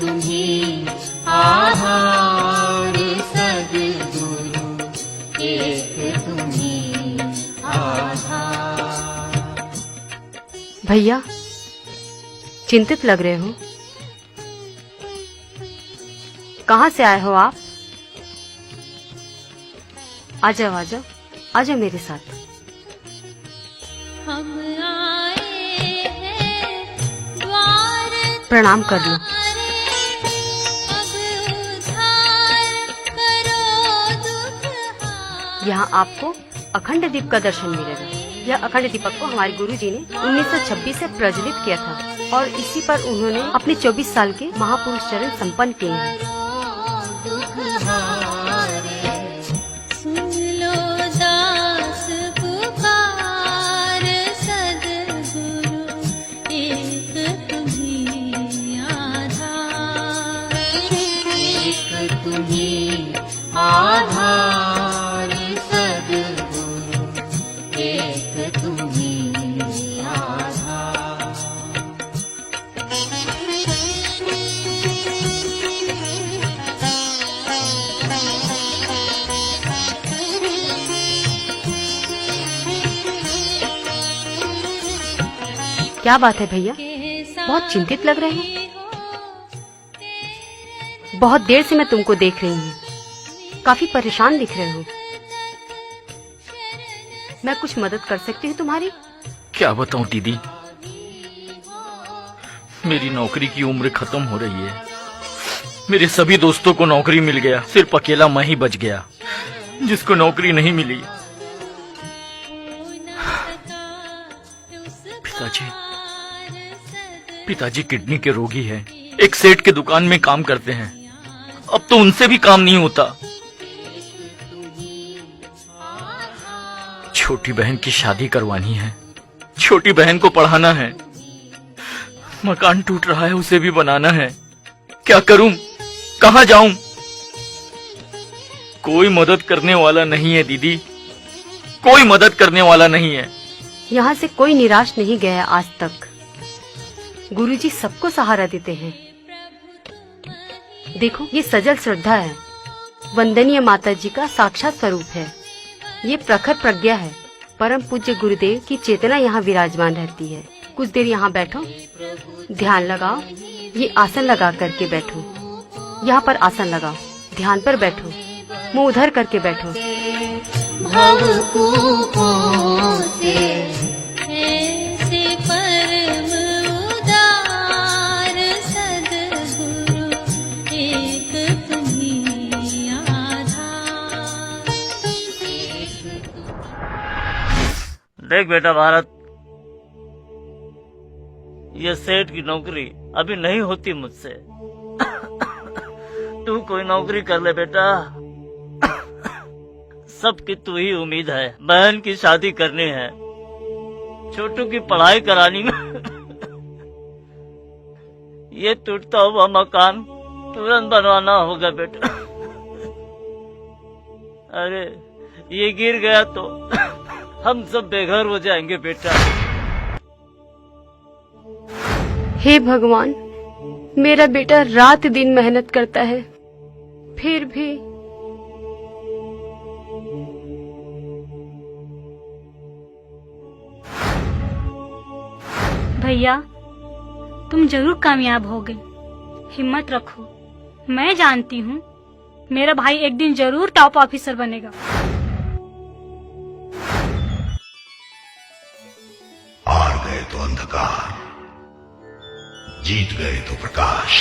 तुम्हीं आधार सद्गुरु, एक तुम्हीं आधार। भैया, चिंतित लग रहे हो। कहाँ से आए हो आप? आ जाओ आ जाओ, आ जाओ मेरे साथ। हम आए हैं द्वार प्रणाम कर लो। अब उद्धार करो दुख। यहाँ आपको अखंड दीप का दर्शन मिलेगा। यह अखंड दीपक को हमारे गुरुजी ने 1926 से प्रज्वलित किया था और इसी पर उन्होंने अपने 24 साल के महापुरुष चरण संपन्न किए हैं। सुन लो दास पुकार सद्गुरु, एक तुम्हीं आधार, एक तुम्हीं आधार सद्गुरु, एक तुम्हीं आधार। क्या बात है भैया, बहुत चिंतित लग रहे हैं। बहुत देर से मैं तुमको देख रही हूँ, काफी परेशान दिख रहे हो। मैं कुछ मदद कर सकती हूँ तुम्हारी? क्या बताऊं दीदी, मेरी नौकरी की उम्र खत्म हो रही है। मेरे सभी दोस्तों को नौकरी मिल गया, सिर्फ अकेला मैं ही बच गया जिसको नौकरी नहीं मिली। पिताजी किडनी के रोगी हैं, एक सेठ के दुकान में काम करते हैं। अब तो उनसे भी काम नहीं होता। छोटी बहन की शादी करवानी है, छोटी बहन को पढ़ाना है, मकान टूट रहा है उसे भी बनाना है। क्या करूं, कहां जाऊं? कोई मदद करने वाला नहीं है दीदी, कोई मदद करने वाला नहीं है। यहाँ से कोई निराश नहीं गया आज तक। गुरुजी सबको सहारा देते हैं। देखो, ये सजल श्रद्धा है, वंदनीय माता जी का साक्षात स्वरूप है। ये प्रखर प्रज्ञा है, परम पूज्य गुरुदेव की चेतना यहाँ विराजमान रहती है। कुछ देर यहाँ बैठो, ध्यान लगाओ। ये आसन लगा करके बैठो, यहाँ पर आसन लगाओ, ध्यान पर बैठो, मुंह उधर करके बैठो। भवकूपों से ऐसे परम उदार सद्गुरु, एक तुम्हीं आधार। देख बेटा भारत, ये सेठ की नौकरी अभी नहीं होती मुझसे। तू कोई नौकरी कर ले बेटा, सबकी तू ही उम्मीद है। बहन की शादी करनी है, छोटू की पढ़ाई करानी में ये टूटता हुआ मकान तुरंत बनवाना होगा बेटा। अरे ये गिर गया तो हम सब बेघर हो जाएंगे बेटा। हे भगवान, मेरा बेटा रात दिन मेहनत करता है, फिर भी भैया, तुम जरूर कामयाब होगे। हिम्मत रखो, मैं जानती हूँ मेरा भाई एक दिन जरूर टॉप ऑफिसर बनेगा। हार गए तो अंधकार, जीत गए तो प्रकाश,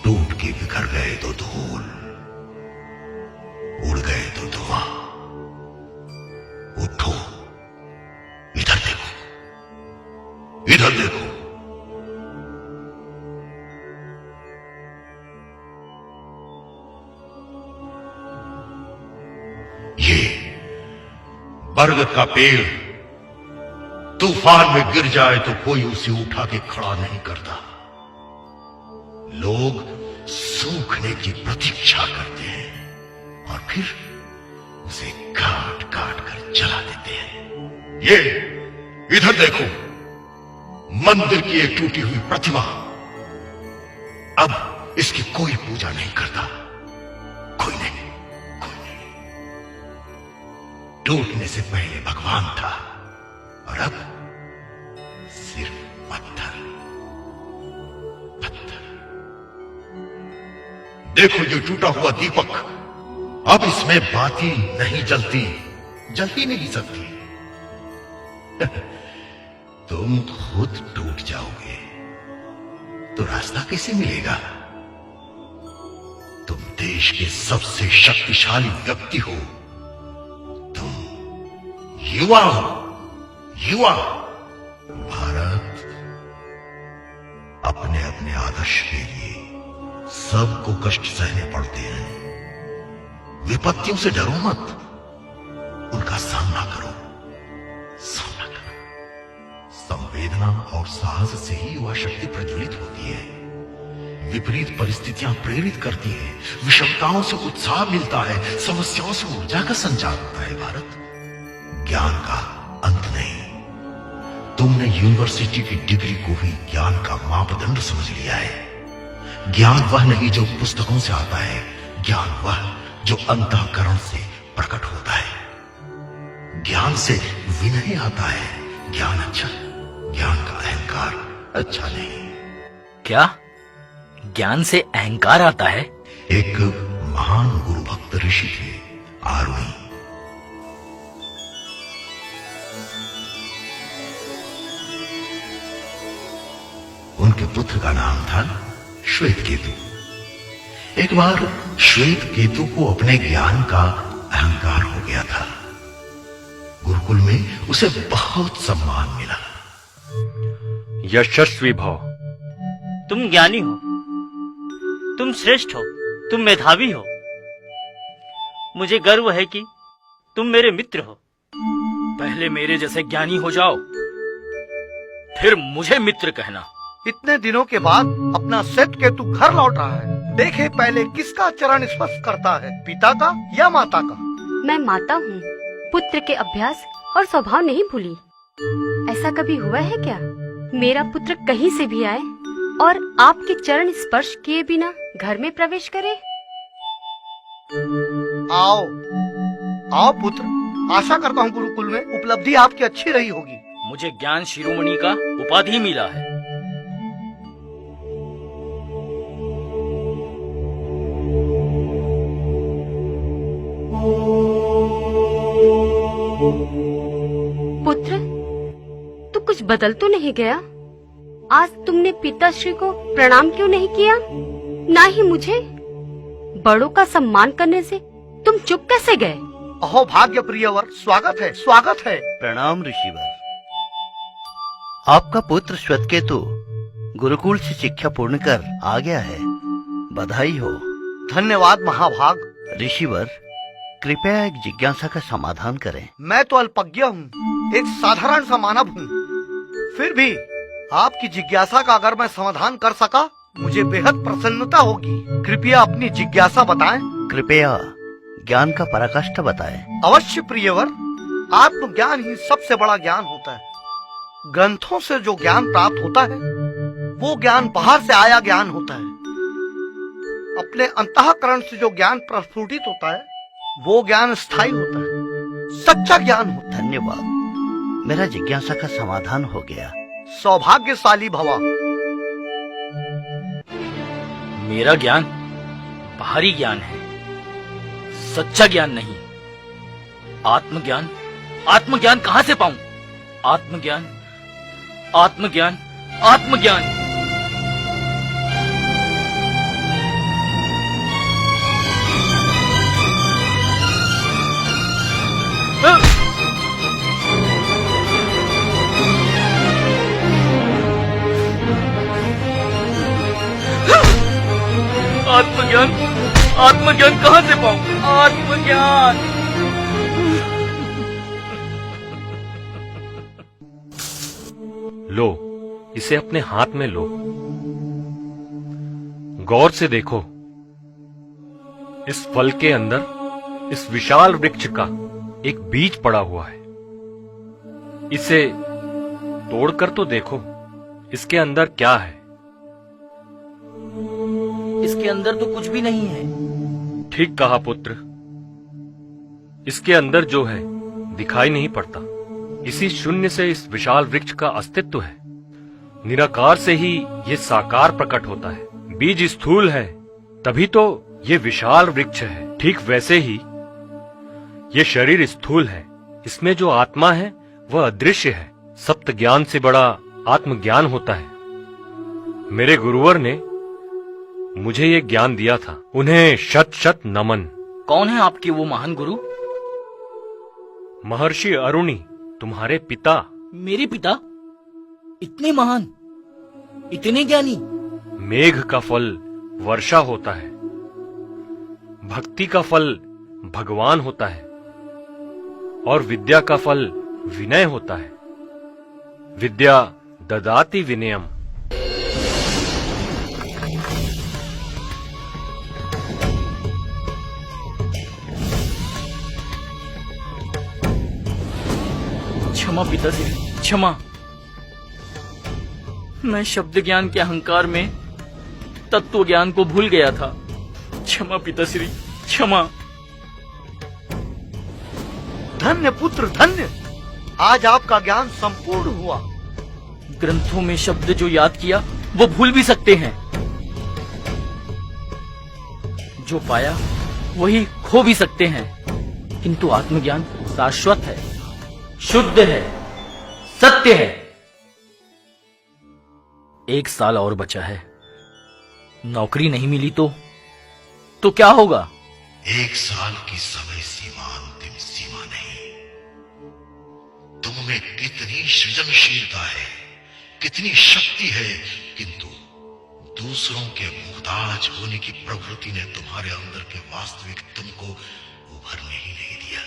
टूट के बिखर गए तो धूल, उड़ गए तो धुआं। उठो, इधर देखो, इधर देखो। ये बरगद का पेड़ तूफान में गिर जाए तो कोई उसे उठा के खड़ा नहीं करता। लोग सूखने की प्रतीक्षा करते हैं और फिर उसे काट काट कर जला देते हैं। ये इधर देखो, मंदिर की एक टूटी हुई प्रतिमा अब इसकी कोई पूजा नहीं करता। कोई नहीं, कोई नहीं। टूटने से पहले भगवान था और अब सिर्फ पत्थर, पत्थर। देखो ये टूटा हुआ दीपक, अब इसमें बाती नहीं जलती, जलती नहीं सकती। तुम खुद टूट जाओगे तो रास्ता कैसे मिलेगा? तुम देश के सबसे शक्तिशाली व्यक्ति हो, तुम युवा हो, युवा। भारत अपने अपने आदर्श के लिए सबको कष्ट सहने पड़ते हैं। विपत्तियों से डरो मत, उनका सामना करो, सामना करो। संवेदना और साहस से ही युवा शक्ति प्रज्वलित होती है। विपरीत परिस्थितियां प्रेरित करती हैं, विषमताओं से उत्साह मिलता है, समस्याओं से ऊर्जा का संचार होता है। भारत ज्ञान का अंत नहीं। तुमने यूनिवर्सिटी की डिग्री को भी ज्ञान का मापदंड समझ लिया है। ज्ञान वह नहीं जो पुस्तकों से आता है, ज्ञान वह जो अंतःकरण से प्रकट होता है। ज्ञान से विनय आता है। ज्ञान अच्छा, ज्ञान का अहंकार अच्छा नहीं। क्या ज्ञान से अहंकार आता है? एक महान गुरु भक्त ऋषि थे, आरुणि। उनके पुत्र का नाम था श्वेत केतु। एक बार श्वेत केतु को अपने ज्ञान का अहंकार हो गया था। गुरुकुल में उसे बहुत सम्मान मिला। यशस्वी भव। तुम ज्ञानी हो, तुम श्रेष्ठ हो, तुम मेधावी हो। मुझे गर्व है कि तुम मेरे मित्र हो। पहले मेरे जैसे ज्ञानी हो जाओ, फिर मुझे मित्र कहना। इतने दिनों के बाद अपना श्वेत केतु घर लौट रहा है। देखे पहले किसका चरण स्पर्श करता है, पिता का या माता का? मैं माता हूँ, पुत्र के अभ्यास और स्वभाव नहीं भूली। ऐसा कभी हुआ है क्या मेरा पुत्र कहीं से भी आए और आपके चरण स्पर्श किए बिना घर में प्रवेश करे? आओ आओ पुत्र, आशा करता हूँ गुरुकुल में उपलब्धि आपकी अच्छी रही होगी। मुझे ज्ञान शिरोमणि का उपाधि मिला है। पुत्र, तू कुछ बदल तो नहीं गया? आज तुमने पिताश्री को प्रणाम क्यों नहीं किया? ना ही मुझे? बड़ों का सम्मान करने से तुम चुप कैसे गए? अहो भाग्य प्रियवर, स्वागत है, स्वागत है। प्रणाम ऋषिवर। आपका पुत्र श्वेतकेतु गुरुकुल से शिक्षा पूर्ण कर आ गया है, बधाई हो। धन्यवाद महाभाग। ऋषिवर, कृपया एक जिज्ञासा का समाधान करें। मैं तो अल्पज्ञ हूँ, एक साधारण सा मानव हूँ। फिर भी आपकी जिज्ञासा का अगर मैं समाधान कर सका, मुझे बेहद प्रसन्नता होगी। कृपया अपनी जिज्ञासा बताएं। कृपया ज्ञान का पराकाष्ठा बताएं। अवश्य प्रियवर, आत्मज्ञान ही सबसे बड़ा ज्ञान होता है। ग्रंथों से जो ज्ञान प्राप्त होता है, वो ज्ञान बाहर से आया ज्ञान होता है। अपने अंतःकरण से जो ज्ञान प्रस्फुटित होता है, वो ज्ञान स्थायी होता है, सच्चा ज्ञान होता है। धन्यवाद, मेरा जिज्ञासा का समाधान हो गया। सौभाग्यशाली भवा। मेरा ज्ञान बाहरी ज्ञान है, सच्चा ज्ञान नहीं। आत्मज्ञान, आत्मज्ञान कहाँ से पाऊं? आत्मज्ञान, आत्मज्ञान, आत्मज्ञान। आत्मज्ञान, आत्मज्ञान कहाँ से पाऊं? आत्मज्ञान। लो, इसे अपने हाथ में लो। गौर से देखो, इस फल के अंदर इस विशाल वृक्ष का एक बीज पड़ा हुआ है। इसे तोड़कर तो देखो, इसके अंदर क्या है। इसके अंदर तो कुछ भी नहीं है। ठीक कहा पुत्र। इसके अंदर जो है दिखाई नहीं पड़ता। इसी शून्य से इस विशाल वृक्ष का अस्तित्व है। निराकार से ही ये साकार प्रकट होता है। बीज स्थूल है तभी तो ये विशाल वृक्ष है। ठीक वैसे ही ये शरीर स्थूल है। इसमें जो आत्मा है वह अदृश्य है। सप्त ज्ञान से बड़ा आत्मज्ञान होता है। मेरे गुरुवर ने मुझे ये ज्ञान दिया था। उन्हें शत शत नमन। कौन है आपके वो महान गुरु? महर्षि अरुणि, तुम्हारे पिता। मेरे पिता? इतने महान, इतने ज्ञानी? मेघ का फल वर्षा होता है, भक्ति का फल भगवान होता है और विद्या का फल विनय होता है। विद्या ददाति विनयम। क्षमा पिताश्री, क्षमा। मैं शब्द ज्ञान के अहंकार में तत्व ज्ञान को भूल गया था। क्षमा पिताश्री, क्षमा। धन्य पुत्र धन्य, आज आपका ज्ञान संपूर्ण हुआ। ग्रंथों में शब्द जो याद किया वो भूल भी सकते हैं। जो पाया वही खो भी सकते हैं, किंतु आत्मज्ञान शाश्वत है, शुद्ध है, सत्य है। 1 साल और बचा है। नौकरी नहीं मिली तो क्या होगा? 1 साल की समय सीमा अंतिम सीमा नहीं। तुम में कितनी सृजनशीलता है, कितनी शक्ति है, किंतु दूसरों के मुहताज होने की प्रवृत्ति ने तुम्हारे अंदर के वास्तविक तुमको उभरने ही नहीं दिया।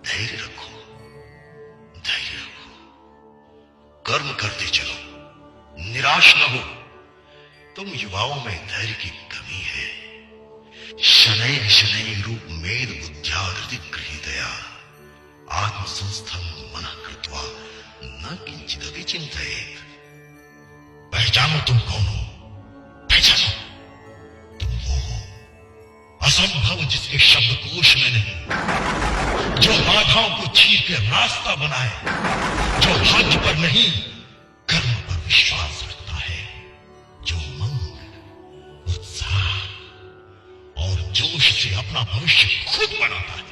धैर्य रखो, धैर्य रखो, कर्म करते चलो, निराश न हो। तुम युवाओं में धैर्य की कमी है। शनैः शनैः रूप मेद बुद्ध्या हृदिगृहीतया आत्मसंस्थं मनः कृत्वा न किंचिदपि चिंतयेत्। पहचानो तुम कौन हो, पहचानो। तुम वो हो असंभव जिसके शब्दकोश में नहीं, जो बाधाओं को चीर के रास्ता बनाए, जो भाग्य पर नहीं कर्म पर विश्वास रखता है, जो उमंग, उत्साह और जोश से अपना भविष्य खुद बनाता है,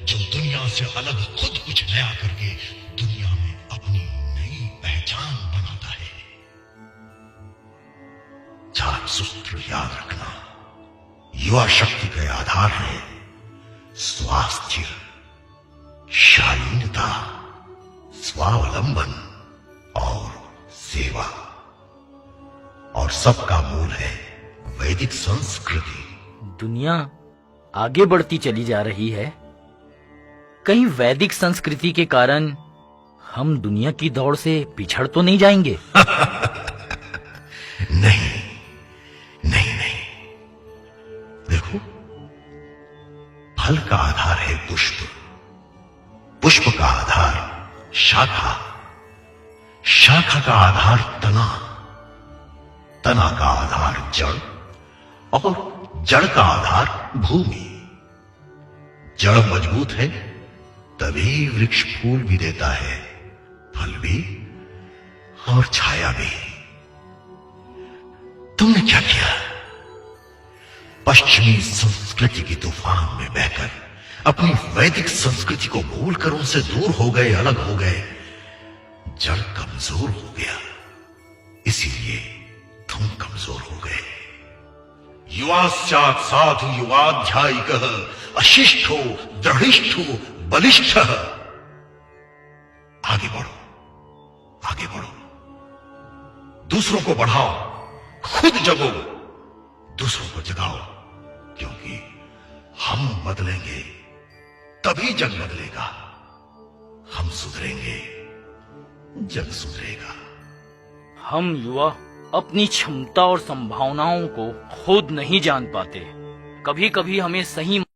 जो दुनिया से अलग खुद कुछ नया करके दुनिया में अपनी नई पहचान बनाता है। चार सूत्र याद रखना। युवा शक्ति के आधार है स्वास्थ्य, शालीनता, स्वावलंबन और सेवा, और सबका मूल है वैदिक संस्कृति। दुनिया आगे बढ़ती चली जा रही है। कहीं वैदिक संस्कृति के कारण हम दुनिया की दौड़ से पिछड़ तो नहीं जाएंगे? नहीं नहीं नहीं। देखो, फल का आधार है पुष्प, पुष्प का आधार शाखा, शाखा का आधार तना, तना का आधार जड़ और जड़ का आधार भूमि। जड़ मजबूत है तभी वृक्ष फूल भी देता है, फल भी और छाया भी। तुमने क्या किया? पश्चिमी संस्कृति की तूफान में बहकर अपनी वैदिक संस्कृति को भूलकर उनसे दूर हो गए, अलग हो गए। जड़ कमजोर हो गया, इसीलिए तुम कमजोर हो गए। युवाश्चात् साधु युवाध्यायिकः अशिष्टो दृढ़िष्ठो बलिष्ठः। आगे बढ़ो, आगे बढ़ो, दूसरों को बढ़ाओ, खुद जगो, दूसरों को जगाओ, क्योंकि हम बदलेंगे तभी जग बदलेगा। हम सुधरेंगे, जग सुधरेगा। हम युवा अपनी क्षमता और संभावनाओं को खुद नहीं जान पाते। कभी कभी हमें सही